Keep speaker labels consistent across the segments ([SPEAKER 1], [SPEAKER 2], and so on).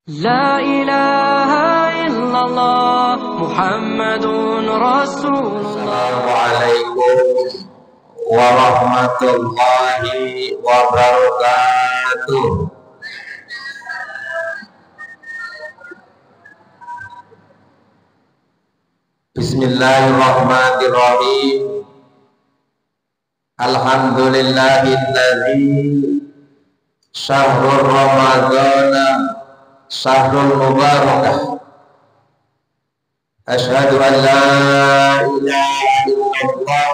[SPEAKER 1] لا إله إلا الله محمد رسول الله.
[SPEAKER 2] Assalamualaikum warahmatullahi wabarakatuh. Bismillahirrahmanirrahim. Alhamdulillahilladzi syahrul ramadana syahrul mubarakah. Asyhadu an la ilaha illallah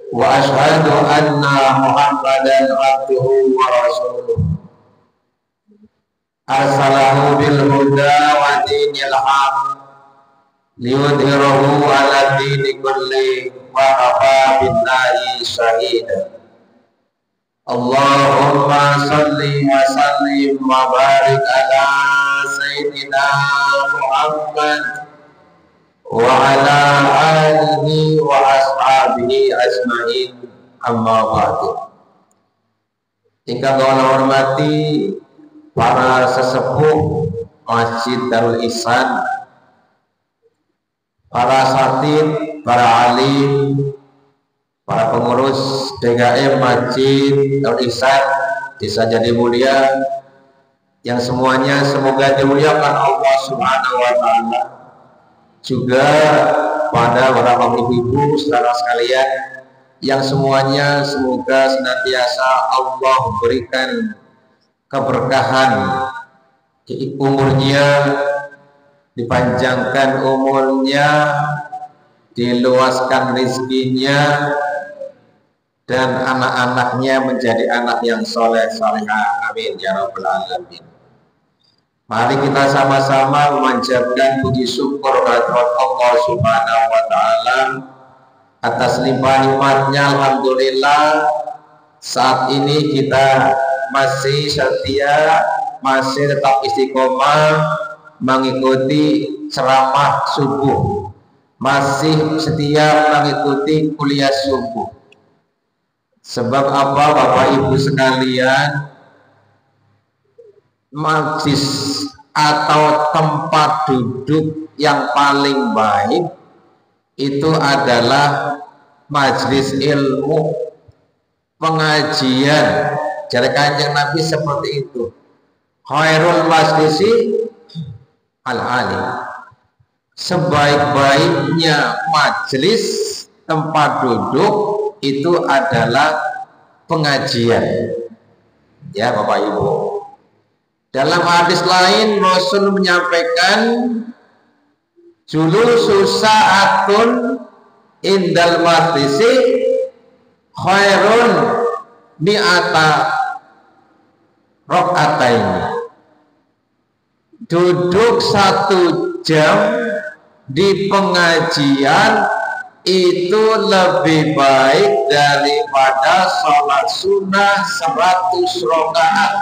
[SPEAKER 2] wa asyhadu anna Muhammadan abduhu wa rasuluh. Arsalahu bil huda wa dinil haq liyudhhirahu ala dini kulli wa kafa billahi shahida. Allahumma salli wa sallim wa barik ala sayyidina Muhammad wa ala alihi wa ashabihi ajma'in, amma ba'du. Ingkang kula hormati para sesepuh Masjid Darul Ihsan, para satid, para alim, para pengurus DKM Masjid Darul Ihsan Desa Jatimulia, yang semuanya semoga dimuliakan Allah Subhanahu wa taala. Juga pada para ibu-ibu saudara sekalian yang semuanya semoga senantiasa Allah berikan keberkahan di umurnya, dipanjangkan umurnya, diluaskan rezekinya, dan anak-anaknya menjadi anak yang soleh solehah. Amin ya rabbal alamin. Mari kita sama-sama memanjatkan puji syukur kehadirat Allah Subhanahu wa taala atas limpah nikmatnya. Alhamdulillah, saat ini kita masih setia, masih tetap istiqomah mengikuti ceramah subuh, masih setia mengikuti kuliah subuh. Sebab apa, Bapak Ibu sekalian? Majlis atau tempat duduk yang paling baik itu adalah majlis ilmu, pengajian. Jadi Kanjeng Nabi seperti itu. Khairul majlisi al-alim. Sebaik-baiknya majlis tempat duduk itu adalah pengajian. Ya Bapak Ibu. Dalam hadis lain Rasul menyampaikan, julusu sa'atun indal majlisi khairun mi'ata raka'atain. Duduk 1 jam di pengajian itu lebih baik daripada sholat sunnah 100 rakaat.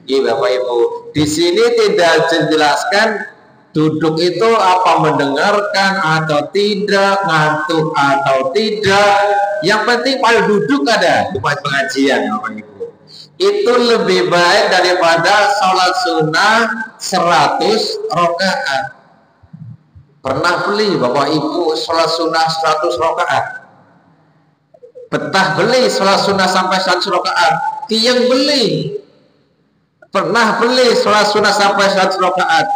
[SPEAKER 2] Iya Bapak Ibu, di sini tidak dijelaskan duduk itu apa mendengarkan atau tidak, ngantuk atau tidak. Yang penting pada duduk ada di pengajian Bapak Ibu. Itu lebih baik daripada sholat sunnah 100 rakaat. Pernah beli Bapak Ibu sholat sunnah 100 rakaat? Betah beli sholat sunnah sampai 100 rakaat? Tiang beli. Pernah beli sholat sunnah sampai 100 rakaat?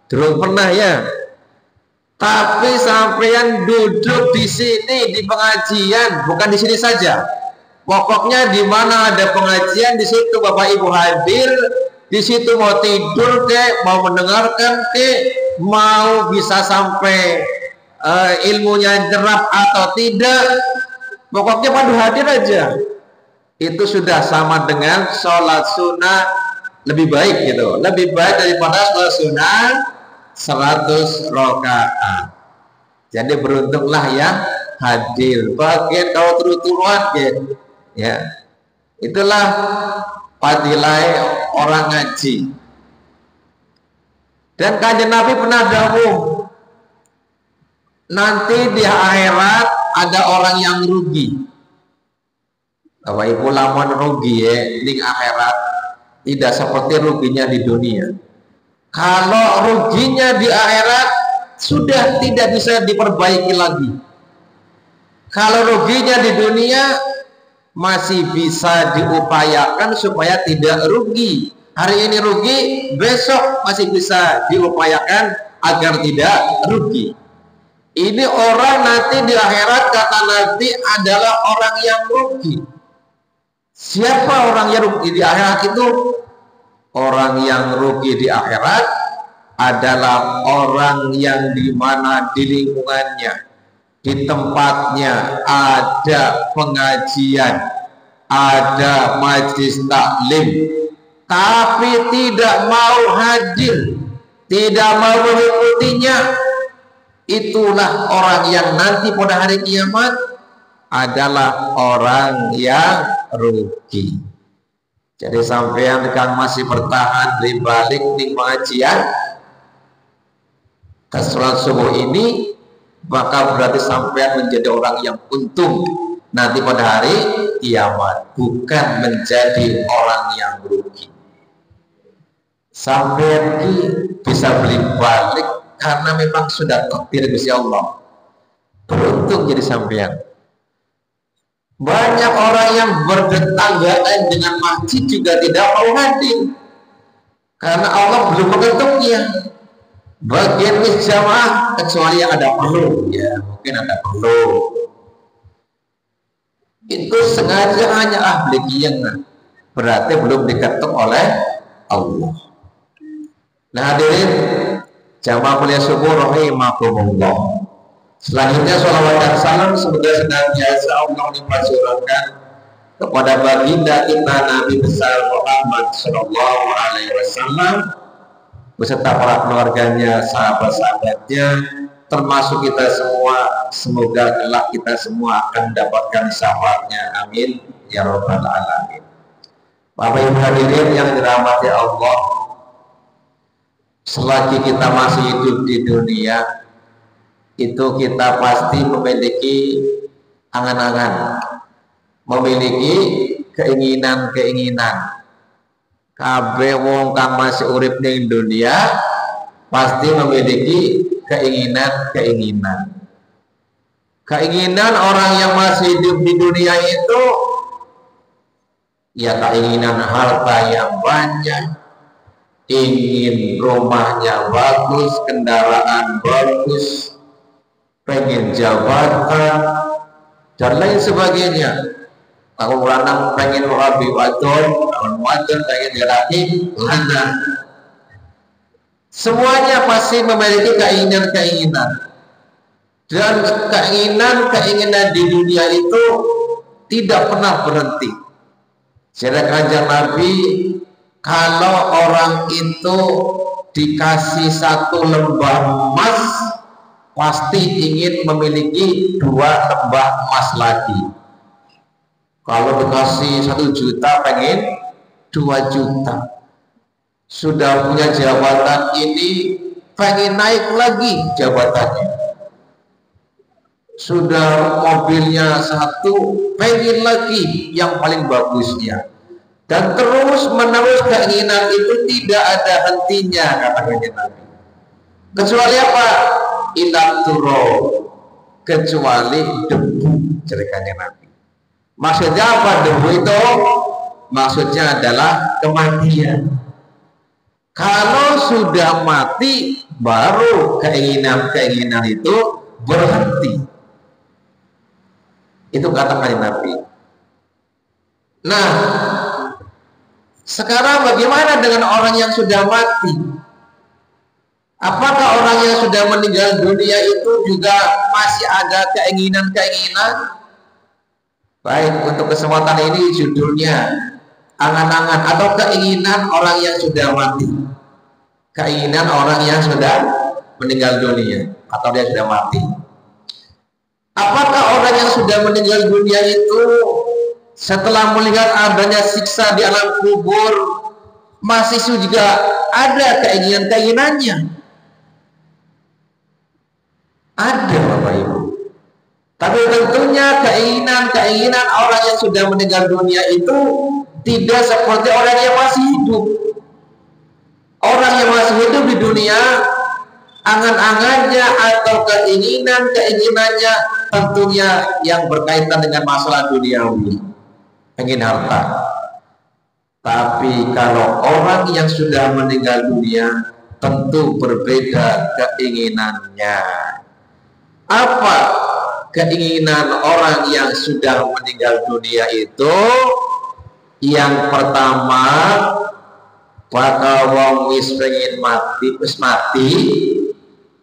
[SPEAKER 2] Belum pernah ya. Tapi sampean duduk di sini di pengajian, bukan di sini saja. Pokoknya di mana ada pengajian, di situ Bapak Ibu hadir. Di situ mau tidur ke, mau mendengarkan ke, mau bisa sampai ilmunya jerap atau tidak, pokoknya pada hadir aja. Itu sudah sama dengan sholat sunnah lebih baik gitu, lebih baik daripada sholat sunnah 100 rakaat. Jadi beruntunglah yang hadir. Bagian kau turut-turuan gitu. Ya, itulah fadilah orang ngaji. Dan Kanjeng Nabi pernah dawuh, nanti di akhirat ada orang yang rugi. Bapak Ibu lamun rugi ya ning akhirat. tidak seperti ruginya di dunia. Kalau ruginya di akhirat sudah tidak bisa diperbaiki lagi. Kalau ruginya di dunia masih bisa diupayakan supaya tidak rugi. Hari ini rugi, besok masih bisa diupayakan agar tidak rugi. Ini orang nanti di akhirat, kata Nabi, adalah orang yang rugi. Siapa orang yang rugi di akhirat itu? Orang yang rugi di akhirat adalah orang yang dimana di lingkungannya, di tempatnya ada pengajian, ada majlis taklim, tapi tidak mau hadir, tidak mau mengikutinya. Itulah orang yang nanti pada hari kiamat adalah orang yang rugi. Jadi sampean kan masih bertahan di balik di pengajian ke sholat subuh ini, maka berarti sampean menjadi orang yang untung nanti pada hari kiamat, bukan menjadi orang yang rugi. Sampean bisa beli balik karena memang sudah takdir Gusti Allah. Beruntung jadi sampean. Banyak orang yang bertetanggaan dengan masjid juga tidak mau hadir karena Allah belum mengetuknya. Bagian jamaah kecuali yang ada perlu, ya mungkin ada perlu. Itu sengaja hanya beli kian, berarti belum diketuk oleh Allah. Nah hadirin jamaah kuliah subuh rahimakumullah. Selanjutnya sholawat dan salam semoga senantiasa Allah limpahkan kepada baginda kita Nabi besar Muhammad Sallallahu Alaihi Wasallam beserta para keluarganya, sahabat-sahabatnya, termasuk kita semua. Semoga kelak kita semua akan mendapatkan syafaatnya. Amin ya rabbal alamin. Bapak Ibu hadirin yang dirahmati Allah, selagi kita masih hidup di dunia, itu kita pasti memiliki angan-angan, memiliki keinginan-keinginan. Kabeh wong kang masih urip ning dunia pasti memiliki keinginan-keinginan. Keinginan orang yang masih hidup di dunia itu ya keinginan harta yang banyak, ingin rumahnya bagus, kendaraan bagus, pengen jabatan dan lain sebagainya. Kalau lanang pengen rabi wadon, kalau wadon pengen laki lanang. Semuanya pasti memiliki keinginan-keinginan. Dan keinginan-keinginan di dunia itu tidak pernah berhenti. Jadi kanjeng Nabi, kalau orang itu dikasih satu lembah emas, pasti ingin memiliki 2 lembah emas lagi. Kalau dikasih 1 juta pengen 2 juta. Sudah punya jabatan ini pengen naik lagi jabatannya. Sudah mobilnya 1 pengen lagi yang paling bagusnya. Dan terus menerus keinginan itu tidak ada hentinya, kata Nabi. Kecuali apa? Ilang turo, kecuali debu, ceritanya Nabi. Maksudnya apa debu itu? Maksudnya adalah kematian. Kalau sudah mati, baru keinginan-keinginan itu berhenti. Itu kata Nabi. Nah, sekarang bagaimana dengan orang yang sudah mati? Apakah orang yang sudah meninggal dunia itu juga masih ada keinginan-keinginan? Baik, untuk kesempatan ini judulnya angan-angan atau keinginan orang yang sudah mati. Keinginan orang yang sudah meninggal dunia atau dia sudah mati. Apakah orang yang sudah meninggal dunia itu setelah melihat adanya siksa di alam kubur masih juga ada keinginan-keinginannya? Ada, Bapak Ibu. Tapi tentunya keinginan-keinginan orang yang sudah meninggal dunia itu tidak seperti orang yang masih hidup. Orang yang masih hidup di dunia, angan-angannya atau keinginannya tentunya yang berkaitan dengan masalah duniawi, ingin harta. Tapi kalau orang yang sudah meninggal dunia, tentu berbeda keinginannya. Apa keinginan orang yang sudah meninggal dunia itu? Yang pertama, bakal wong wis pengen mati, wis mati,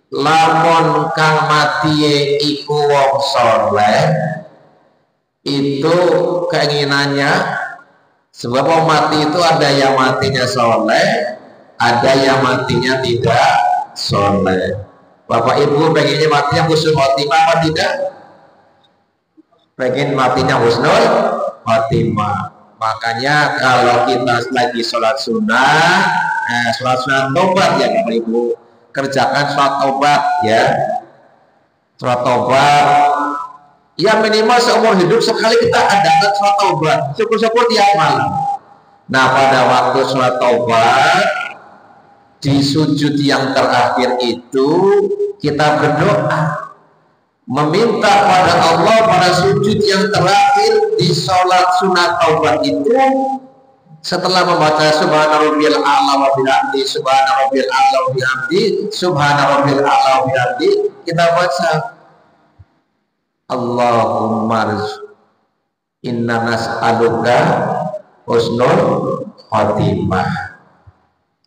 [SPEAKER 2] lamun kang mati iku wong soleh, itu keinginannya. Sebab wong mati itu ada yang matinya soleh, ada yang matinya tidak soleh. Bapak Ibu pengennya matinya husnul khotimah apa tidak? Pengen matinya husnul khotimah. Makanya kalau kita lagi sholat sunnah tobat ya Bapak Ibu, kerjakan sholat tobat ya. Sholat tobat ya minimal seumur hidup sekali kita adakan sholat tobat, syukur-syukur tiap malam. Nah pada waktu sholat tobat di sujud yang terakhir itu kita berdoa meminta pada Allah pada sujud yang terakhir di sholat sunat taubat itu, setelah membaca subhana rabbiyal a'la wa bihamdi, subhana rabbiyal a'la wa bihamdi, subhana rabbiyal a'la wa bihamdi, kita baca Allahumma inna nas'aluka husnul khotimah.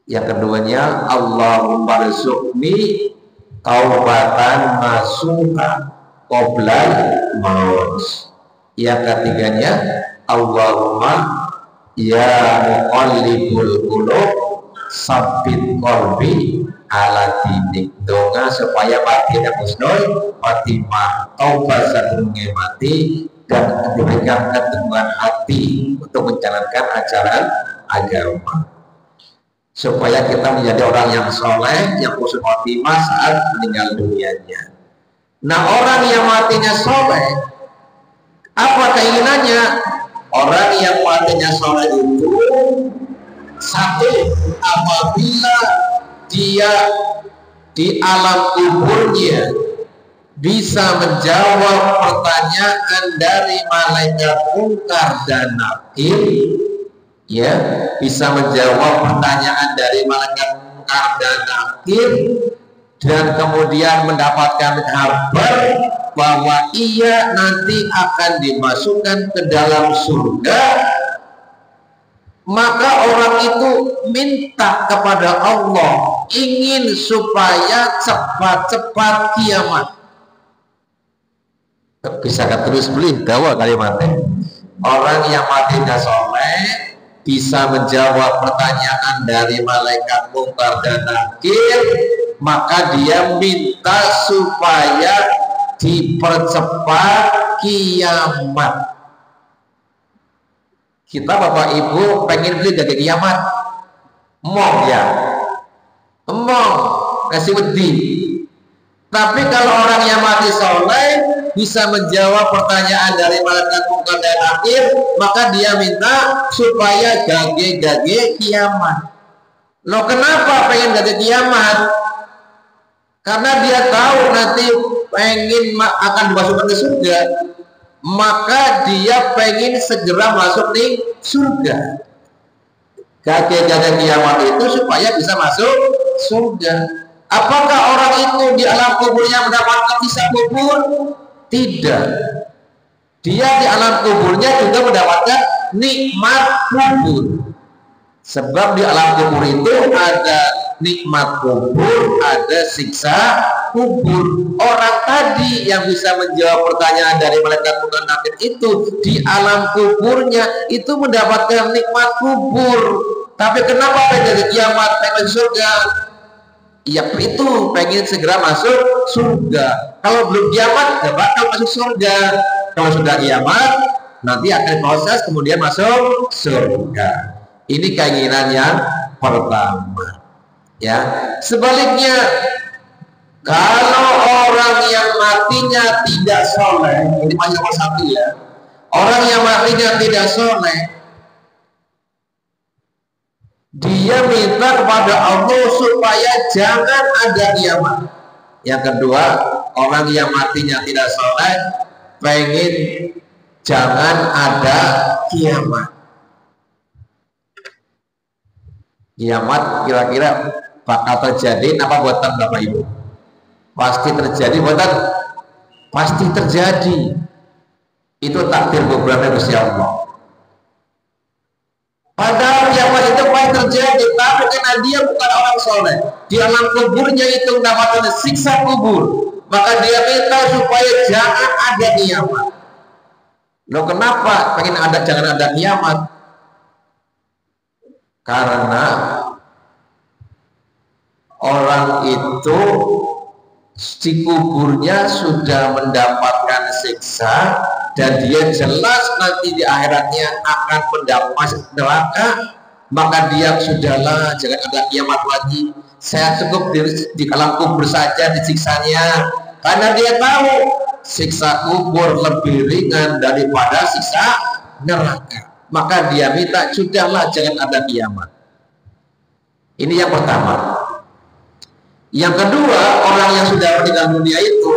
[SPEAKER 2] Yang keduanya Allahumma rizukni taubatan nasuha qoblal maut. Yang ketiganya Allahumma ya muqallibul qulub sabbit qalbi ala dinik. Doa supaya matinya husnul khotimah, taubat sadurunge mati, dan diberikan keteguhan hati untuk menjalankan ajaran agama, supaya kita menjadi orang yang soleh, yang husnul khotimah saat meninggal dunianya. Nah orang yang matinya soleh, apa keinginannya? Orang yang matinya soleh itu, satu, apabila dia di alam kuburnya bisa menjawab pertanyaan dari malaikat munkar dan nakir, ya, bisa menjawab pertanyaan dari malaikat munkar dan nakir, dan kemudian mendapatkan kabar bahwa ia nanti akan dimasukkan ke dalam surga, maka orang itu minta kepada Allah, ingin supaya cepat-cepat kiamat. Bisa terus beli dawa kalimatnya. Orang yang matinya soleh bisa menjawab pertanyaan dari malaikat munkar dan nakir, maka dia minta supaya dipercepat kiamat. Kita Bapak Ibu pengen beli dari kiamat, emong ya, emong kasih wedi. Tapi kalau orang yang mati soleh bisa menjawab pertanyaan dari malaikat munkar dan nakir, maka dia minta supaya gage kiamat. Loh kenapa pengen gage kiamat? Karena dia tahu nanti pengen akan dimasukkan ke surga, maka dia pengen segera masuk di surga. Gage kiamat itu supaya bisa masuk surga. Apakah orang itu di alam kuburnya mendapatkan hisab kubur? Tidak. Dia di alam kuburnya juga mendapatkan nikmat kubur. Sebab di alam kubur itu ada nikmat kubur, ada siksa kubur. Orang tadi yang bisa menjawab pertanyaan dari malaikat munkar nakir itu di alam kuburnya itu mendapatkan nikmat kubur. Tapi kenapa pengen kiamat, pengen surga? Ya itu pengen segera masuk surga. Kalau belum kiamat gak bakal masuk surga. Kalau sudah kiamat nanti akan proses kemudian masuk surga. Ini keinginan yang pertama. Ya, sebaliknya kalau orang yang matinya tidak soleh, ini masih nomor satu ya. Orang yang matinya tidak soleh, Dia minta kepada Allah supaya jangan ada kiamat. Yang kedua, orang yang matinya tidak soleh pengen jangan ada kiamat. Kiamat kira-kira bakal terjadi apa buatan Bapak Ibu? Pasti terjadi buatan? Pasti terjadi. Itu takdir beberapa Gusti Allah. Padahal kiamat itu pasti terjadi, tapi karena dia bukan orang soleh, di alam kuburnya itu mendapatkan siksa kubur, maka dia minta supaya jangan ada kiamat. Loh kenapa pengen ada jangan ada kiamat? Karena orang itu di kuburnya sudah mendapatkan siksa dan dia jelas nanti di akhiratnya akan mendapat neraka, maka dia sudahlah jangan ada kiamat lagi, saya cukup di alam kubur saja disiksanya, karena dia tahu siksa kubur lebih ringan daripada siksa neraka, maka dia minta sudahlah jangan ada kiamat. Ini yang pertama. Yang kedua, orang yang sudah meninggal dunia itu,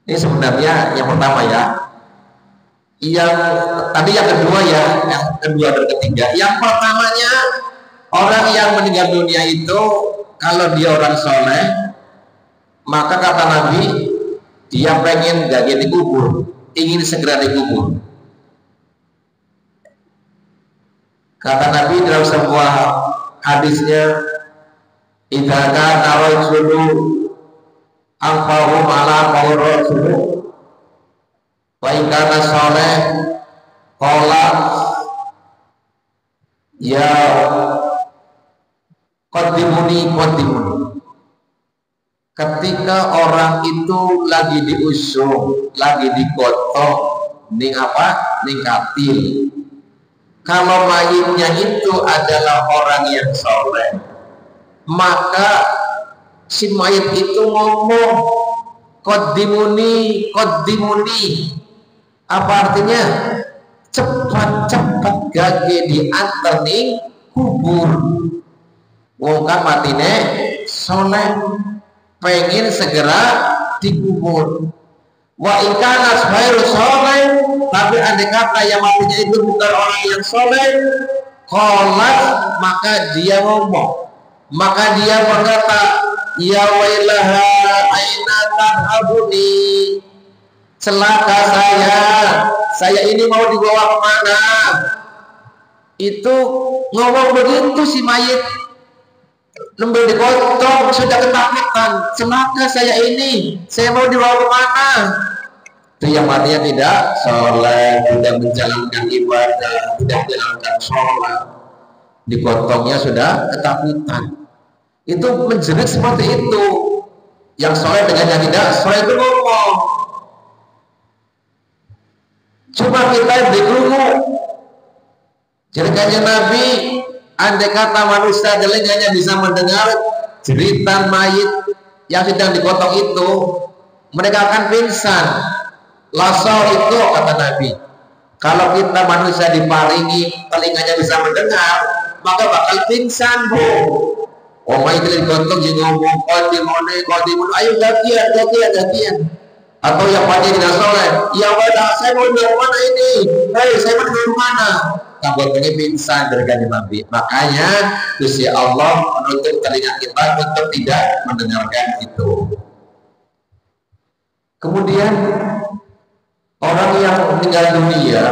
[SPEAKER 2] ini sebenarnya yang pertama ya, yang tadi yang kedua ya, yang kedua dan ketiga. Yang pertamanya, orang yang meninggal dunia itu kalau dia orang soleh, maka kata Nabi dia pengen gak dikubur, ingin segera dikubur. Kata Nabi dalam sebuah hadisnya, idza kana rajulu anfa'u ala qawrasulu wa in kana saleh qala ya qaddimuni. Ketika orang itu lagi diusung, lagi digotong ning apa? Ning katil. Kalau mayitnya itu adalah orang yang soleh, maka si mayit itu ngomong qaddimuni. Apa artinya? Cepat-cepat gage diantar ning kubur. Wong kan matine soleh, pengen segera dikubur. Wa ikana khairu soleh, tapi andai kata yang matinya itu bukan orang yang soleh, qalat, maka dia ngomong, maka dia berkata, ya wailaha aina tadhabuni, celaka saya ini mau dibawa kemana? Itu ngomong begitu si mayit, nembel dikotong, sudah ketakutan, celaka saya ini, saya mau dibawa kemana? Itu yang matinya tidak soleh, tidak menjalankan ibadah, tidak menjalankan sholat, dikotongnya sudah ketakutan. Itu menjerit seperti itu. Yang soleh dengan yang tidak soleh itu ngomong. Coba kita berguru. Jadi kajian Nabi, andai kata manusia telinganya bisa mendengar jeritan mayit yang sedang dikotong itu, mereka akan pingsan. Lasau itu kata Nabi, kalau kita manusia diparingi telinganya bisa mendengar, maka bakal pingsan, bu. Omai itu digotong jadi ngomong kodimone, ayo gantian. Atau yang pada tidak soleh, ya wadah, saya mau di mana ini? Saya mau di mana? Takutnya pingsan dari Nabi. Makanya Gusti Allah menutup telinga kita untuk tidak mendengarkan itu. Kemudian orang yang meninggal dunia,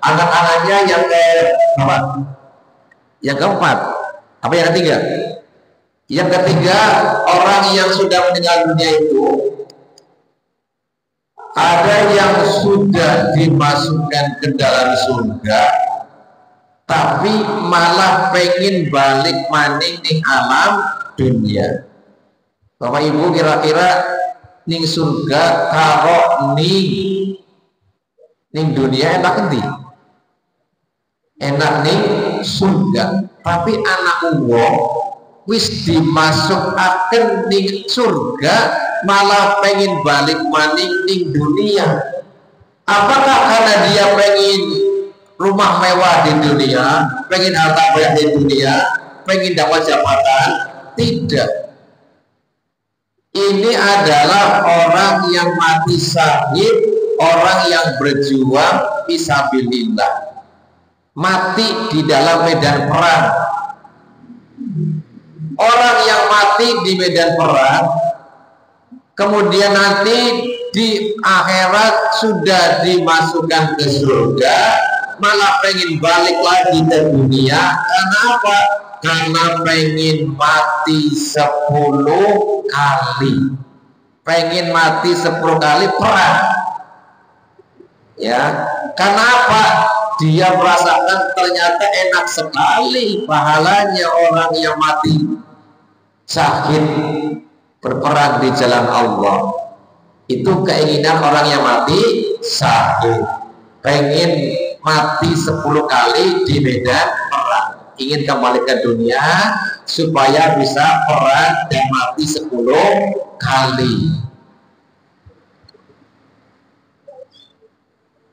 [SPEAKER 2] anak-anaknya yang keempat. Yang keempat, apa yang ketiga? Yang ketiga, orang yang sudah meninggal dunia itu ada yang sudah dimasukkan ke dalam surga, tapi malah pengen balik maning ning alam dunia. Bapak Ibu kira-kira ning surga karo ning dunia enak endi? Enak ning surga, tapi anak wong wis dimasukaken ning surga malah pengen balik maning ning dunia. Apakah karena dia pengen rumah mewah di dunia, pengen harta banyak di dunia, pengen dapat jabatan. Tidak. Ini adalah orang yang mati syahid, orang yang berjuang fisabilillah, mati di dalam medan perang. Orang yang mati di medan perang, kemudian nanti di akhirat sudah dimasukkan ke surga, malah pengen balik lagi ke dunia. Karena apa? Karena pengen mati 10 kali, pengen mati 10 kali perang. Ya, karena apa? Dia merasakan ternyata enak sekali pahalanya orang yang mati syahid berperang di jalan Allah. Itu keinginan orang yang mati syahid, pengen mati 10 kali di medan perang, ingin kembali ke dunia supaya bisa perang dan mati 10 kali.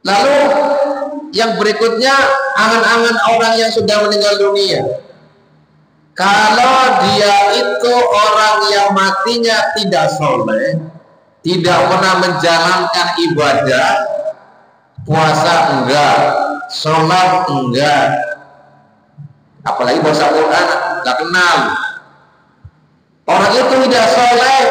[SPEAKER 2] Lalu yang berikutnya, angan-angan orang yang sudah meninggal dunia. Kalau dia itu orang yang matinya tidak soleh, tidak pernah menjalankan ibadah, puasa enggak, sholat enggak, apalagi baca Quran enggak kenal, orang itu tidak soleh,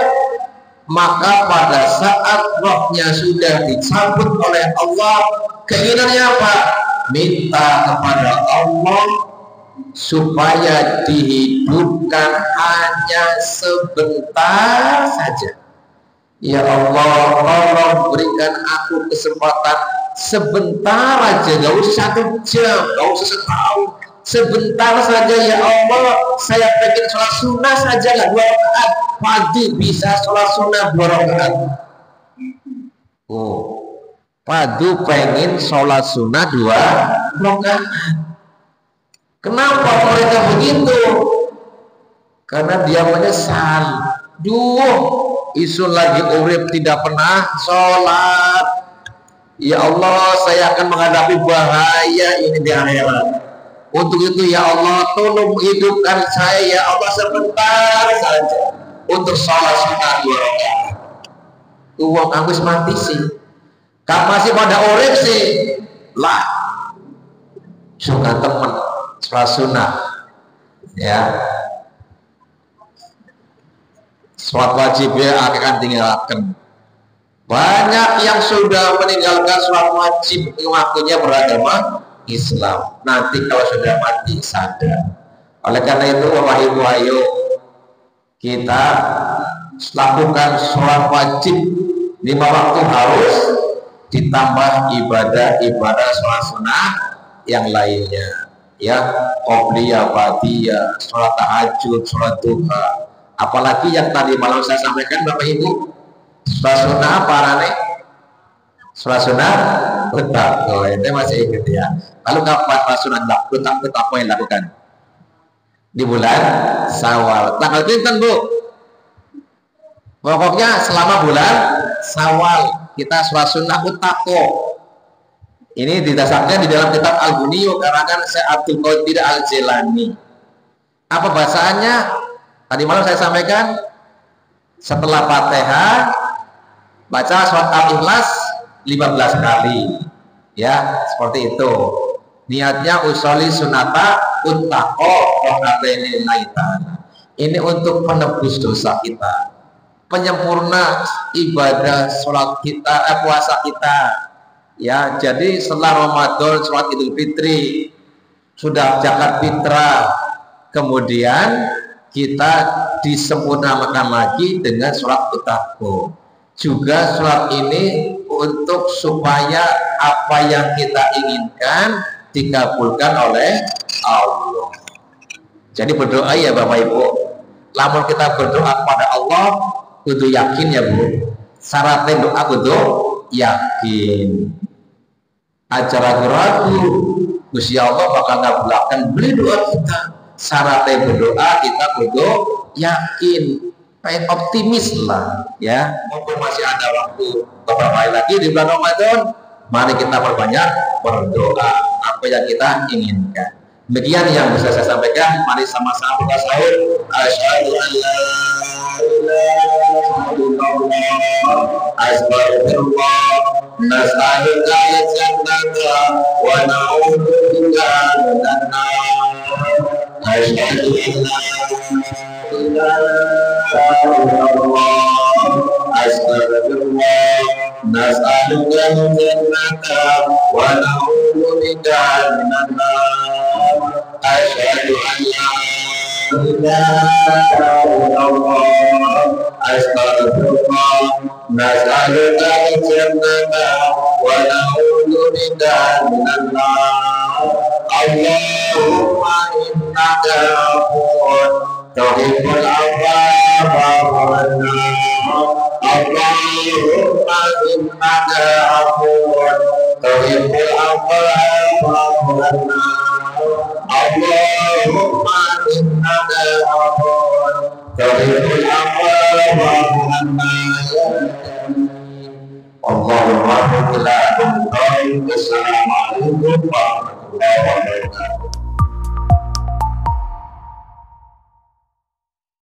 [SPEAKER 2] maka pada saat rohnya sudah dicabut oleh Allah, keinginannya apa? Minta kepada Allah supaya dihidupkan hanya sebentar saja. Ya Allah, tolong berikan aku kesempatan sebentar aja, gak usah 1 jam, gak usah setahun, sebentar saja ya Allah. Saya pengen sholat sunnah saja lah 2 rakaat pagi, bisa sholat sunnah 2 rakaat. Oh, padu pengen sholat sunnah 2 rakaat. Kenapa mereka begitu? Karena dia menyesal. Isun lagi urip tidak pernah sholat. Ya Allah, saya akan menghadapi bahaya ini di akhirat. Untuk itu ya Allah, tolong hidupkan saya ya Allah sebentar saja untuk sholat sunnah 2 rakaat. Uang habis mati sih, kamu masih pada urip sih lah, suka temen sholat sunnah ya, sholat wajib ya akan tinggalkan. Banyak yang sudah meninggalkan sholat wajib waktunya beragama Islam, nanti kalau sudah mati sadar. Oleh karena itu Bapak Ibu, ayo kita lakukan sholat wajib 5 waktu harus, ditambah ibadah sholat sunnah yang lainnya ya, qobliyah, ba'diyah, sholat tahajud, sholat duha. Apalagi yang tadi malam saya sampaikan Bapak Ibu, sholat sunnah apa rane? Sholat sunnah betak. Oh, itu masih ingat ya. Lalu kapan sholat sunnah betak apa yang dilakukan? Di bulan Syawal. Tanggal pinten Bu? Pokoknya selama bulan Syawal kita sholat sunnah utako. Ini didasarkan di dalam kitab Al-Ghuniyyu karangan Syekh Abdul Qadir Al-Jilani. Apa bahasannya? Tadi malam saya sampaikan, setelah Fatihah baca surat Al-Ikhlas 15 kali. Ya, seperti itu. Niatnya usoli sunata utako rokaateni laita. Ini untuk menebus dosa kita, penyempurna ibadah sholat kita, puasa kita. Ya, jadi setelah Ramadan, sholat Idul Fitri, sudah zakat fitrah, kemudian kita disempurnakan lagi dengan sholat utako. Juga sholat ini untuk supaya apa yang kita inginkan dikabulkan oleh Allah. Jadi berdoa ya Bapak Ibu. Lamun kita berdoa kepada Allah, kudu yakin ya Bu. Syaratnya doa kudu yakin. Acara ragu, Gusti Allah bakal ngabulkan beli doa kita. Syaratnya berdoa kita kudu yakin, pengen optimis lah ya. Mumpung masih ada waktu beberapa hari lagi di bulan Ramadan, Mari kita perbanyak berdoa apa yang kita inginkan. Demikian yang bisa saya sampaikan. Mari sama-sama kita sahur. Asyhadu an la ilaha illallah, astaghfirullah, nas'aluka al-jannata wa na'udzubika minan nar. Asyhadu an la ilaha illallah, astaghfirullah, nas'aluka al-jannata wa na'udzubika minan nar. Asyhadu an la ilaha illallah, astaghfirullah, nas'aluka al-jannata wa na'udzubika minan nar. Allahumma innaka afuwwun tuhibbul afwa fa'fu anna. Allahumma innaka afuwwun tuhibbul afwa fa'fu anna. Allahumma innaka afuwwun tuhibbul afwa fa'fu anna ya karim. Allahumma ila Assalamualaikum warahmatullahi wabarakatuh.